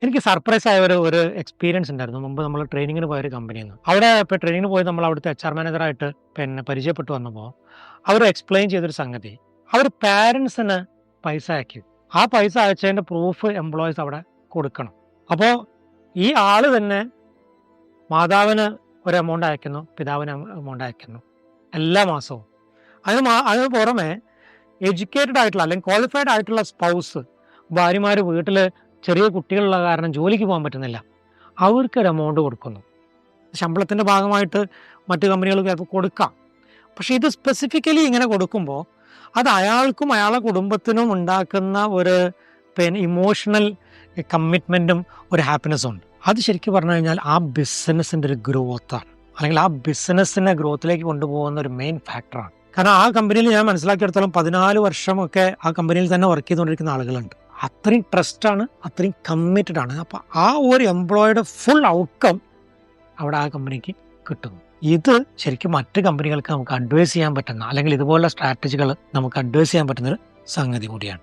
എനിക്ക് സർപ്രൈസ് ആയ ഒരു എക്സ്പീരിയൻസ് ഉണ്ടായിരുന്നു. മുമ്പ് നമ്മൾ ട്രെയിനിങ്ങിന് പോയ ഒരു കമ്പനിയിൽ നിന്ന്. അവിടെ ഇപ്പോൾ ട്രെയിനിങ്ങിന് പോയി നമ്മൾ അവിടുത്തെ എച്ച്ആർ മാനേജറായിട്ട് പരിചയപ്പെട്ടു വന്നപ്പോൾ അവർ എക്സ്പ്ലെയിൻ ചെയ്തൊരു സംഗതി, അവർ പാരൻസിന് പൈസ അയക്കും. ആ പൈസ അയച്ചതിൻ്റെ പ്രൂഫ് എംപ്ലോയീസ് അവിടെ കൊടുക്കണം. അപ്പോൾ ഈ ആള് തന്നെ മാതാവിന് ഒരു എമൗണ്ട് അയക്കുന്നു, പിതാവിന് എമൗണ്ട് അയക്കുന്നു എല്ലാ മാസവും. അതിന് പുറമെ എഡ്യൂക്കേറ്റഡ് ആയിട്ടുള്ള അല്ലെങ്കിൽ ക്വാളിഫൈഡ് ആയിട്ടുള്ള സ്പൗസ്, ഭാര്യമാർ വീട്ടിൽ ചെറിയ കുട്ടികളുള്ള കാരണം ജോലിക്ക് പോകാൻ പറ്റുന്നില്ല, അവർക്കൊരു എമൗണ്ട് കൊടുക്കുന്നു. ശമ്പളത്തിൻ്റെ ഭാഗമായിട്ട് മറ്റു കമ്പനികൾക്ക് ചിലപ്പോൾ കൊടുക്കാം. പക്ഷേ ഇത് സ്പെസിഫിക്കലി ഇങ്ങനെ കൊടുക്കുമ്പോൾ അത് അയാൾക്കും അയാളുടെ കുടുംബത്തിനും ഉണ്ടാക്കുന്ന ഒരു ഇമോഷണൽ കമ്മിറ്റ്മെൻറ്റും ഒരു ഹാപ്പിനെസ്സും ഉണ്ട്. അത് ശരിക്കും പറഞ്ഞു കഴിഞ്ഞാൽ ആ ബിസിനസ്സിൻ്റെ ഒരു ഗ്രോത്താണ്, അല്ലെങ്കിൽ ആ ബിസിനസ്സിനെ ഗ്രോത്തിലേക്ക് കൊണ്ടുപോകുന്ന ഒരു മെയിൻ ഫാക്ടറാണ്. കാരണം ആ കമ്പനിയിൽ ഞാൻ മനസ്സിലാക്കിയെടുത്തോളം 14 വർഷമൊക്കെ ആ കമ്പനിയിൽ തന്നെ വർക്ക് ചെയ്തുകൊണ്ടിരിക്കുന്ന ആളുകളുണ്ട്. അത്രയും ട്രസ്റ്റാണ്, അത്രയും കമ്മിറ്റഡ് ആണ്. അപ്പോൾ ആ ഒരു എംപ്ലോയിയുടെ ഫുൾ ഔട്ട്കം അവിടെ ആ കമ്പനിക്ക് കിട്ടുന്നു. ഇത് ശരിക്കും മറ്റ് കമ്പനികൾക്ക് നമുക്ക് അഡ്വൈസ് ചെയ്യാൻ പറ്റുന്ന, അല്ലെങ്കിൽ ഇതുപോലുള്ള സ്ട്രാറ്റജികൾ നമുക്ക് അഡ്വൈസ് ചെയ്യാൻ പറ്റുന്നൊരു സംഗതി കൂടിയാണ്.